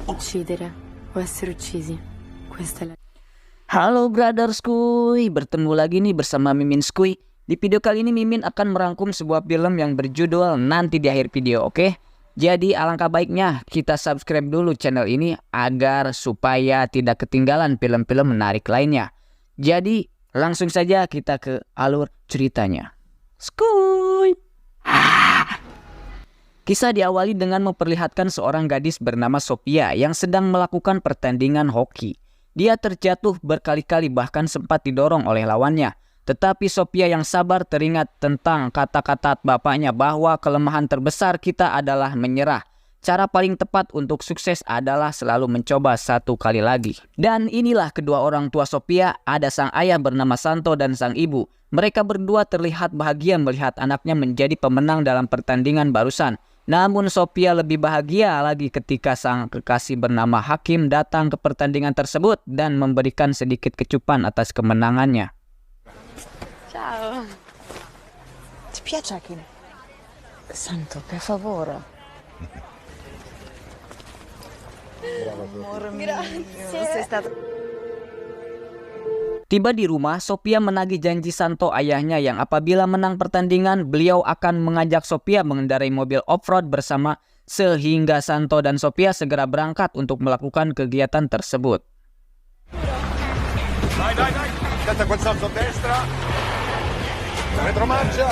Uccidere o essere uccisi. Questa è la... Halo brothers kuy, bertemu lagi nih bersama Mimin Skuy. Di video kali ini Mimin akan merangkum sebuah film yang berjudul Nanti di Akhir Video, oke? Jadi alangkah baiknya kita subscribe dulu channel ini agar supaya tidak ketinggalan film-film menarik lainnya. Jadi langsung saja kita ke alur ceritanya. Skuy! Kisah diawali dengan memperlihatkan seorang gadis bernama Sophia yang sedang melakukan pertandingan hoki. Dia terjatuh berkali-kali bahkan sempat didorong oleh lawannya. Tetapi Sophia yang sabar teringat tentang kata-kata bapaknya bahwa kelemahan terbesar kita adalah menyerah. Cara paling tepat untuk sukses adalah selalu mencoba satu kali lagi. Dan inilah kedua orang tua Sophia, ada sang ayah bernama Santo dan sang ibu. Mereka berdua terlihat bahagia melihat anaknya menjadi pemenang dalam pertandingan barusan. Namun Sophia lebih bahagia lagi ketika sang kekasih bernama Hakim datang ke pertandingan tersebut dan memberikan sedikit kecupan atas kemenangannya. Ciao. Ti piace Hakim? Santo, per favore. Amore mio, sei stato... Tiba di rumah, Sophia menagih janji Santo ayahnya yang apabila menang pertandingan, beliau akan mengajak Sophia mengendarai mobil off-road bersama sehingga Santo dan Sophia segera berangkat untuk melakukan kegiatan tersebut. Dai, dai, dai! Aspetta quel salto a destra! Retromarcia!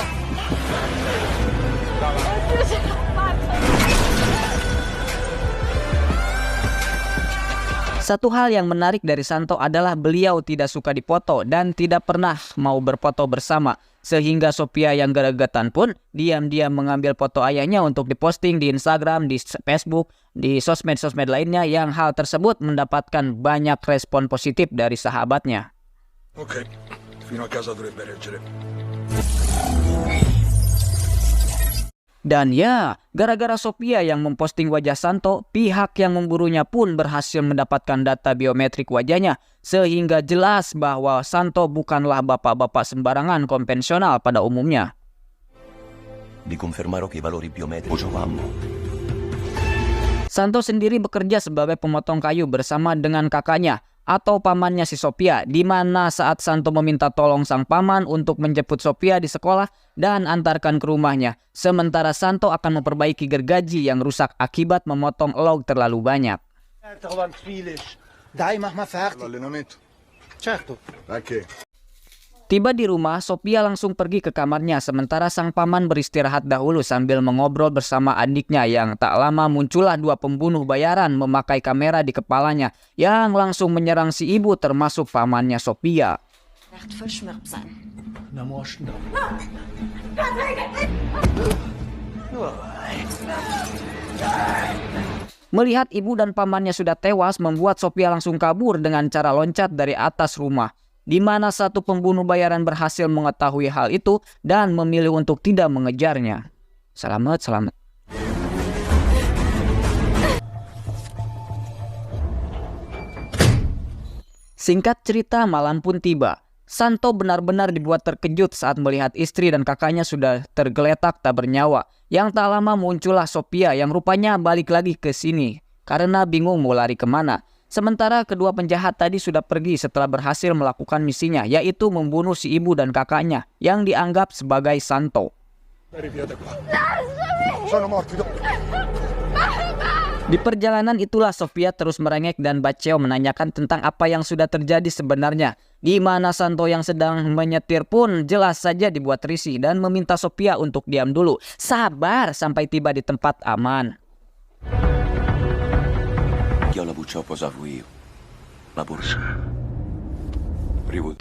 Satu hal yang menarik dari Santo adalah beliau tidak suka dipoto dan tidak pernah mau berfoto bersama. Sehingga Sophia yang gregetan pun diam-diam mengambil foto ayahnya untuk diposting di Instagram, di Facebook, di sosmed-sosmed lainnya yang hal tersebut mendapatkan banyak respon positif dari sahabatnya. Ok, fino a casa dovrebbe reggere. Dan ya, gara-gara Sophia yang memposting wajah Santo, pihak yang memburunya pun berhasil mendapatkan data biometrik wajahnya, sehingga jelas bahwa Santo bukanlah bapak-bapak sembarangan konvensional pada umumnya. Vi confermerò che i valori biometrici avevamo. Santo sendiri bekerja sebagai pemotong kayu bersama dengan kakaknya atau pamannya si Sophia, di mana saat Santo meminta tolong sang paman untuk menjemput Sophia di sekolah dan antarkan ke rumahnya, sementara Santo akan memperbaiki gergaji yang rusak akibat memotong log terlalu banyak. Dai, mach fertig. L'allenamento. Certo. Ok. Tiba di rumah, Sophia langsung pergi ke kamarnya sementara sang paman beristirahat dahulu sambil mengobrol bersama adiknya yang tak lama muncullah dua pembunuh bayaran memakai kamera di kepalanya yang langsung menyerang si ibu termasuk pamannya Sophia. Melihat ibu dan pamannya sudah tewas membuat Sophia langsung kabur dengan cara loncat dari atas rumah. Di mana satu pembunuh bayaran berhasil mengetahui hal itu dan memilih untuk tidak mengejarnya. Selamat. Singkat cerita, malam pun tiba. Santo benar-benar dibuat terkejut saat melihat istri dan kakaknya sudah tergeletak tak bernyawa. Yang tak lama muncullah Sophia yang rupanya balik lagi ke sini karena bingung mau lari kemana. Sementara kedua penjahat tadi sudah pergi setelah berhasil melakukan misinya, yaitu membunuh si ibu dan kakaknya yang dianggap sebagai Santo. Di perjalanan itulah Sophia terus merengek dan Baceo menanyakan tentang apa yang sudah terjadi sebenarnya. Di mana Santo yang sedang menyetir pun jelas saja dibuat risih dan meminta Sophia untuk diam dulu. Sabar sampai tiba di tempat aman. Io la buccia ho posato io. La borsa.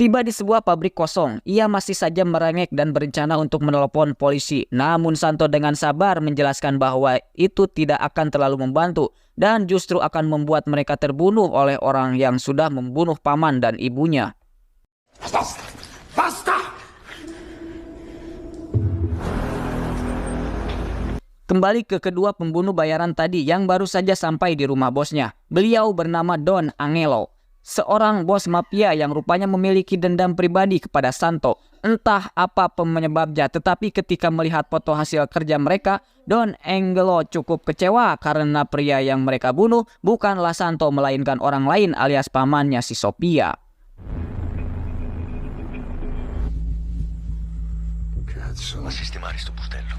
Tiba di sebuah pabrik kosong, ia masih saja merengek dan berencana untuk menelepon polisi. Namun Santo dengan sabar menjelaskan bahwa itu tidak akan terlalu membantu dan justru akan membuat mereka terbunuh oleh orang yang sudah membunuh paman dan ibunya. Basta! Kembali ke kedua pembunuh bayaran tadi yang baru saja sampai di rumah bosnya. Beliau bernama Don Angelo, seorang bos mafia yang rupanya memiliki dendam pribadi kepada Santo. Entah apa penyebabnya, tetapi ketika melihat foto hasil kerja mereka, Don Angelo cukup kecewa karena pria yang mereka bunuh bukanlah Santo melainkan orang lain alias pamannya si Sophia. Cazzo. A sistemare sto bustello.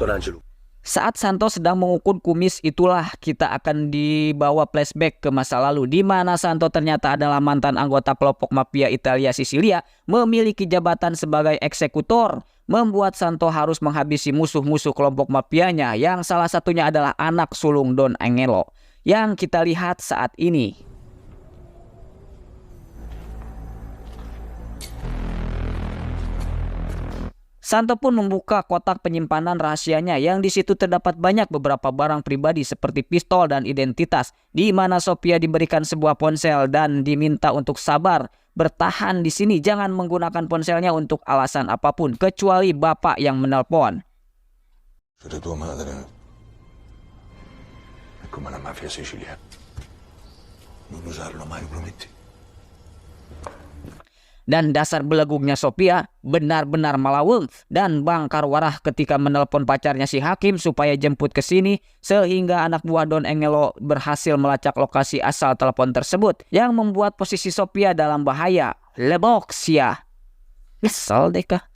Don Angelo. Saat Santo sedang mengukur kumis, itulah kita akan dibawa flashback ke masa lalu di mana Santo ternyata adalah mantan anggota kelompok mafia Italia Sisilia, memiliki jabatan sebagai eksekutor, membuat Santo harus menghabisi musuh-musuh kelompok mafianya yang salah satunya adalah anak sulung Don Angelo yang kita lihat saat ini. Santo pun membuka kotak penyimpanan rahasianya yang di situ terdapat banyak beberapa barang pribadi seperti pistol dan identitas, di mana Sophia diberikan sebuah ponsel dan diminta untuk sabar, bertahan di sini, jangan menggunakan ponselnya untuk alasan apapun kecuali bapak yang menelpon. Siete tua madre. È come la mafia siciliana. Non usarlo mai, lo prometti? Dan dasar belegugnya Sophia benar-benar malaweng dan bangkar warah ketika menelpon pacarnya si Hakim supaya jemput ke sini, sehingga anak buah Don Angelo berhasil melacak lokasi asal telepon tersebut yang membuat posisi Sophia dalam bahaya. Leboxia. Kesel deh kah?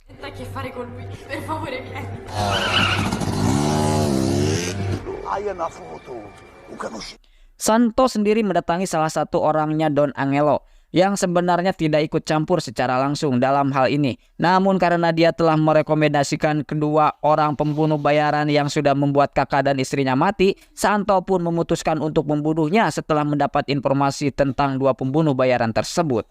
Santo sendiri mendatangi salah satu orangnya Don Angelo yang sebenarnya tidak ikut campur secara langsung dalam hal ini. Namun karena dia telah merekomendasikan kedua orang pembunuh bayaran yang sudah membuat kakak dan istrinya mati, Santo pun memutuskan untuk membunuhnya setelah mendapat informasi tentang dua pembunuh bayaran tersebut.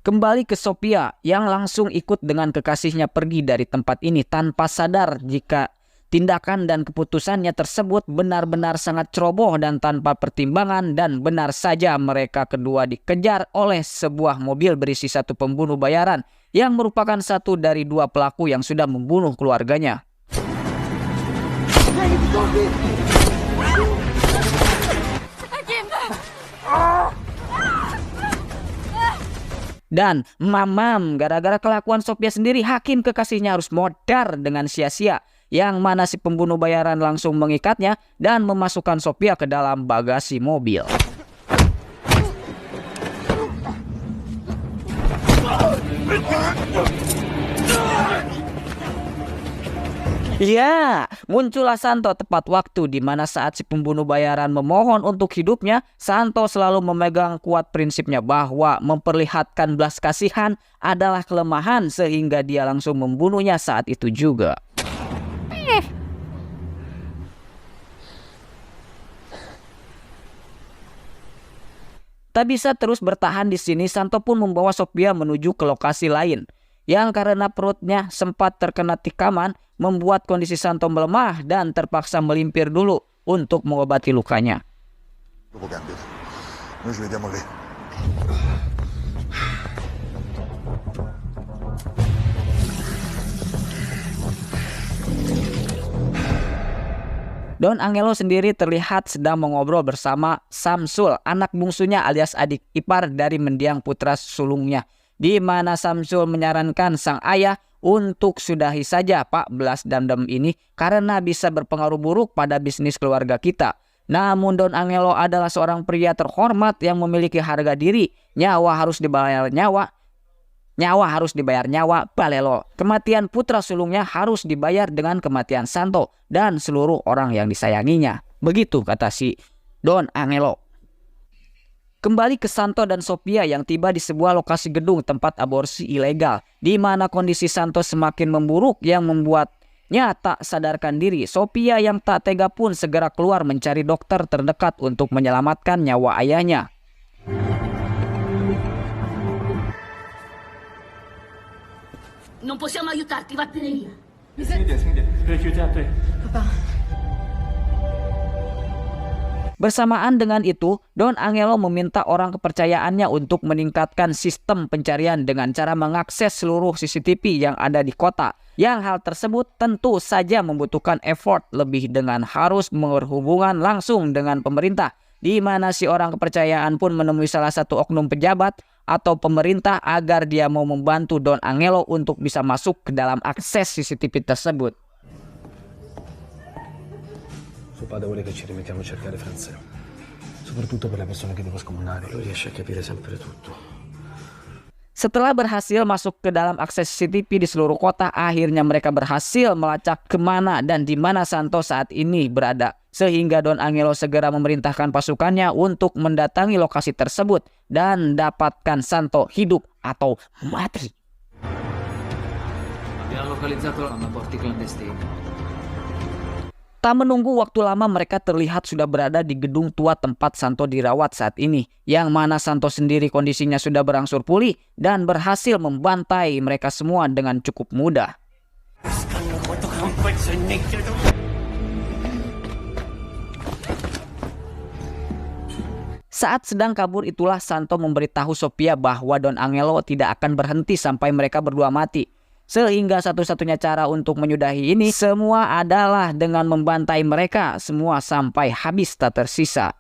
Kembali ke Sophia yang langsung ikut dengan kekasihnya pergi dari tempat ini tanpa sadar jika tindakan dan keputusannya tersebut benar-benar sangat ceroboh dan tanpa pertimbangan, dan benar saja mereka kedua dikejar oleh sebuah mobil berisi satu pembunuh bayaran yang merupakan satu dari dua pelaku yang sudah membunuh keluarganya. Dan mamam, gara-gara kelakuan Sophia sendiri, Hakim kekasihnya harus modar dengan sia-sia, yang mana si pembunuh bayaran langsung mengikatnya dan memasukkan Sophia ke dalam bagasi mobil. Ya, muncullah Santo tepat waktu di mana saat si pembunuh bayaran memohon untuk hidupnya, Santo selalu memegang kuat prinsipnya bahwa memperlihatkan belas kasihan adalah kelemahan, sehingga dia langsung membunuhnya saat itu juga. Tak bisa terus bertahan di sini, Santo pun membawa Sophia menuju ke lokasi lain yang karena perutnya sempat terkena tikaman membuat kondisi Santo melemah dan terpaksa melimpir dulu untuk mengobati lukanya. Don Angelo sendiri terlihat sedang mengobrol bersama Samsul, anak bungsunya alias adik ipar dari mendiang putra sulungnya, di mana Samsul menyarankan sang ayah untuk sudahi saja Pak belas dendam ini karena bisa berpengaruh buruk pada bisnis keluarga kita. Namun Don Angelo adalah seorang pria terhormat yang memiliki harga diri, nyawa harus dibayar nyawa. Nyawa harus dibayar nyawa, balelo. Kematian putra sulungnya harus dibayar dengan kematian Santo dan seluruh orang yang disayanginya. Begitu kata si Don Angelo. Kembali ke Santo dan Sophia yang tiba di sebuah lokasi gedung tempat aborsi ilegal, di mana kondisi Santo semakin memburuk yang membuatnya tak sadarkan diri. Sophia yang tak tega pun segera keluar mencari dokter terdekat untuk menyelamatkan nyawa ayahnya. Non possiamo aiutarti, vattene via. Bersamaan dengan itu, Don Angelo meminta orang kepercayaannya untuk meningkatkan sistem pencarian dengan cara mengakses seluruh CCTV yang ada di kota. Yang hal tersebut tentu saja membutuhkan effort lebih dengan harus berhubungan langsung dengan pemerintah. di mana si orang kepercayaan pun menemui salah satu oknum pejabat atau pemerintah agar dia mau membantu Don Angelo untuk bisa masuk ke dalam akses CCTV tersebut. Suo padre vuole che ci rimettiamo a cercare Franzeo. Soprattutto per le persone che devo scomunare. Lui riesce a capire sempre tutto. Setelah berhasil masuk ke dalam akses CCTV di seluruh kota, akhirnya mereka berhasil melacak kemana dan di mana Santo saat ini berada. Sehingga Don Angelo segera memerintahkan pasukannya untuk mendatangi lokasi tersebut dan dapatkan Santo hidup atau mati. Abbiamo localizzato la porti clandestina. Tak menunggu waktu lama, mereka terlihat sudah berada di gedung tua tempat Santo dirawat saat ini, yang mana Santo sendiri kondisinya sudah berangsur pulih dan berhasil membantai mereka semua dengan cukup mudah. Saat sedang kabur itulah Santo memberitahu Sophia bahwa Don Angelo tidak akan berhenti sampai mereka berdua mati. Sehingga satu-satunya cara untuk menyudahi ini semua adalah dengan membantai mereka semua sampai habis tak tersisa.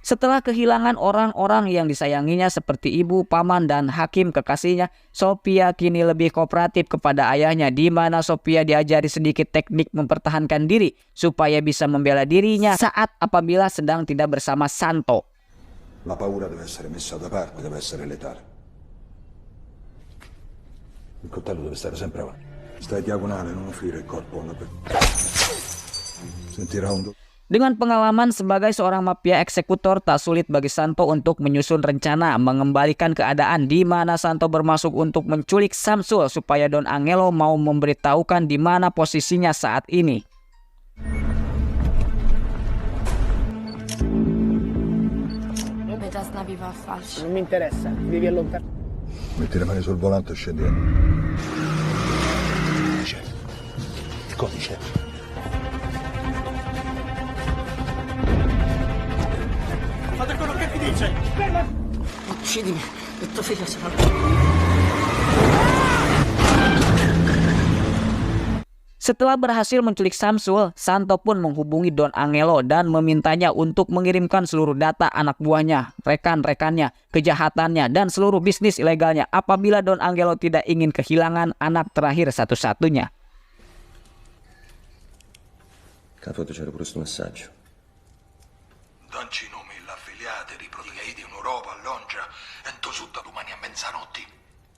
Setelah kehilangan orang-orang yang disayanginya seperti ibu, paman, dan hakim kekasihnya, Sophia kini lebih kooperatif kepada ayahnya, di mana Sophia diajari sedikit teknik mempertahankan diri supaya bisa membela dirinya saat apabila sedang tidak bersama Santo. La paura deve essere messa da parte, deve essere letale. Il coltello deve stare sempre avanti. Stai diagonale, non offrire il corpo. Sentirà un... Dengan pengalaman sebagai seorang mafia eksekutor, tak sulit bagi Santo untuk menyusun rencana mengembalikan keadaan, di mana Santo bermaksud untuk menculik Samsul supaya Don Angelo mau memberitahukan di mana posisinya saat ini. Non mi interessa, devi allontanare. Metti le mani sul volante e scendi. Chef. Il codice. Fate quello che ti dice! Uccidimi, e tuo figlio sarà... Setelah berhasil menculik Samsul, Santo pun menghubungi Don Angelo dan memintanya untuk mengirimkan seluruh data anak buahnya, rekan-rekannya, kejahatannya, dan seluruh bisnis ilegalnya apabila Don Angelo tidak ingin kehilangan anak terakhir satu-satunya. Capo, c'era pure questo messaggio. Danci nomi l'affiliate di proteghi di un'Europa, Londra, ento sutta domani a mezzanotte.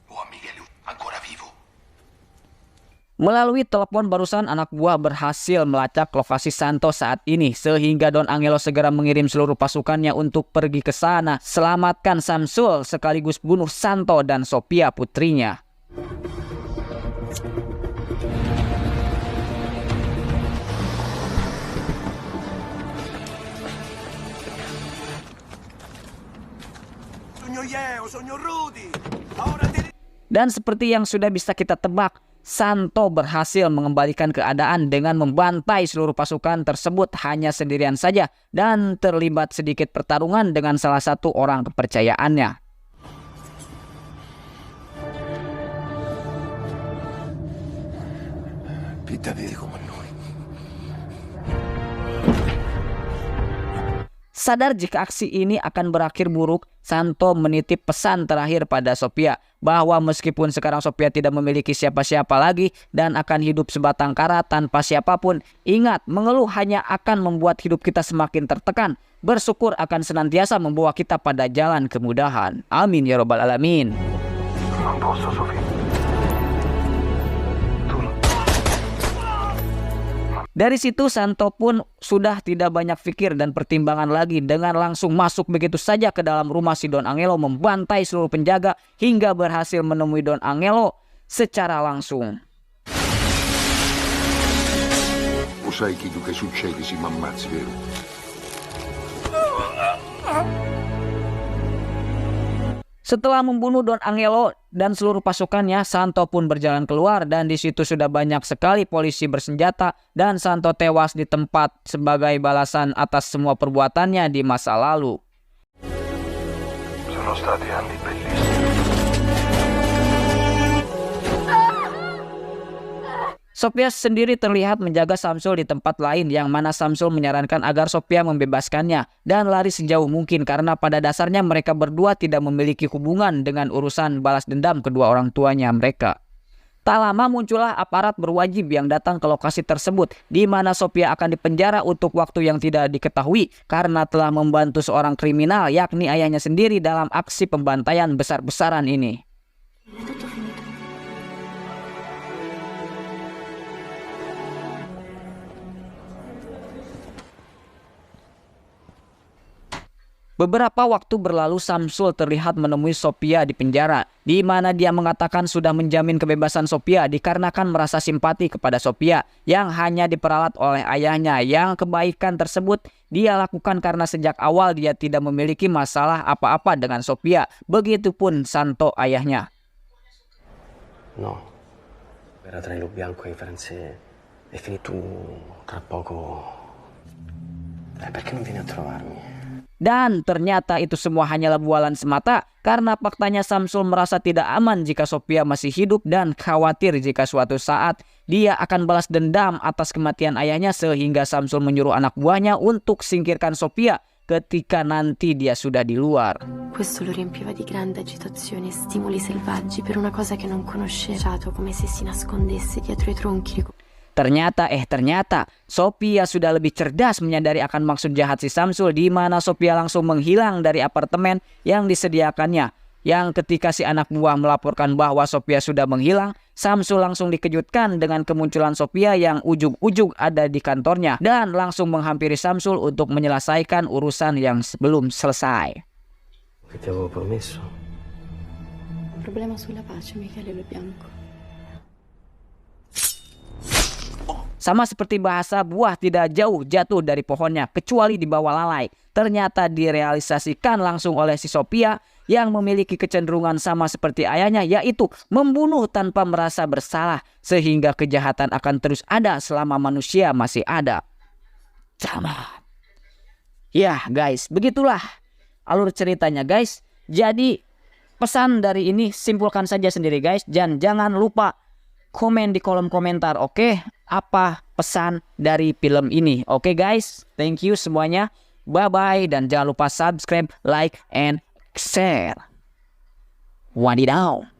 O a Miguel, ancora vivo. Melalui telepon barusan, anak buah berhasil melacak lokasi Santo saat ini, sehingga Don Angelo segera mengirim seluruh pasukannya untuk pergi ke sana, selamatkan Samsul sekaligus bunuh Santo dan Sophia putrinya. Dan seperti yang sudah bisa kita tebak, Santo berhasil mengembalikan keadaan dengan membantai seluruh pasukan tersebut hanya sendirian saja dan terlibat sedikit pertarungan dengan salah satu orang kepercayaannya. Sadar jika aksi ini akan berakhir buruk, Santo menitip pesan terakhir pada Sophia bahwa meskipun sekarang Sophia tidak memiliki siapa-siapa lagi dan akan hidup sebatang kara tanpa siapapun, ingat, mengeluh hanya akan membuat hidup kita semakin tertekan. Bersyukur akan senantiasa membawa kita pada jalan kemudahan. Amin ya robbal alamin. Dari situ Santo pun sudah tidak banyak pikir dan pertimbangan lagi, dengan langsung masuk begitu saja ke dalam rumah si Don Angelo, membantai seluruh penjaga hingga berhasil menemui Don Angelo secara langsung. Sai che succede se mi ammazzi, vero? Setelah membunuh Don Angelo dan seluruh pasukannya, Santo pun berjalan keluar dan di situ sudah banyak sekali polisi bersenjata dan Santo tewas di tempat sebagai balasan atas semua perbuatannya di masa lalu. Sono stati anni bellissimi. Sophia sendiri terlihat menjaga Samsul di tempat lain yang mana Samsul menyarankan agar Sophia membebaskannya dan lari sejauh mungkin karena pada dasarnya mereka berdua tidak memiliki hubungan dengan urusan balas dendam kedua orang tuanya mereka. Tak lama muncullah aparat berwajib yang datang ke lokasi tersebut di mana Sophia akan dipenjara untuk waktu yang tidak diketahui karena telah membantu seorang kriminal yakni ayahnya sendiri dalam aksi pembantaian besar-besaran ini. Beberapa waktu berlalu Samsul terlihat menemui Sophia di penjara, di mana dia mengatakan sudah menjamin kebebasan Sophia dikarenakan merasa simpati kepada Sophia yang hanya diperalat oleh ayahnya, yang kebaikan tersebut dia lakukan karena sejak awal dia tidak memiliki masalah apa-apa dengan Sophia, begitupun Santo ayahnya. No, era tra il bianco e i Firenze e finito tra poco. Perché non vieni a trovarmi? Dan ternyata itu semua hanyalah bualan semata karena faktanya Samsul merasa tidak aman jika Sophia masih hidup dan khawatir jika suatu saat dia akan balas dendam atas kematian ayahnya sehingga Samsul menyuruh anak buahnya untuk singkirkan Sophia ketika nanti dia sudah di luar. Questo lo riempiva di grande agitazione e stimoli selvaggi per una cosa che non conosceva, come se si nascondesse dietro i tronchi. Ternyata Sophia sudah lebih cerdas menyadari akan maksud jahat si Samsul, di mana Sophia langsung menghilang dari apartemen yang disediakannya. Yang ketika si anak buah melaporkan bahwa Sophia sudah menghilang, Samsul langsung dikejutkan dengan kemunculan Sophia yang ujug-ujug ada di kantornya dan langsung menghampiri Samsul untuk menyelesaikan urusan yang belum selesai. Che ti avevo promesso? Problema sulla pace, Michele Lo Bianco. Sama seperti bahasa, buah tidak jauh jatuh dari pohonnya kecuali di bawah lalai. Ternyata direalisasikan langsung oleh si Sophia yang memiliki kecenderungan sama seperti ayahnya, yaitu membunuh tanpa merasa bersalah sehingga kejahatan akan terus ada selama manusia masih ada. Tamat. Ya guys, begitulah alur ceritanya guys. Jadi pesan dari ini simpulkan saja sendiri guys, dan jangan lupa komen di kolom komentar, oke? Apa pesan dari film ini? Oke guys, thank you semuanya. Bye-bye dan jangan lupa subscribe, like, and share. Wadidaw.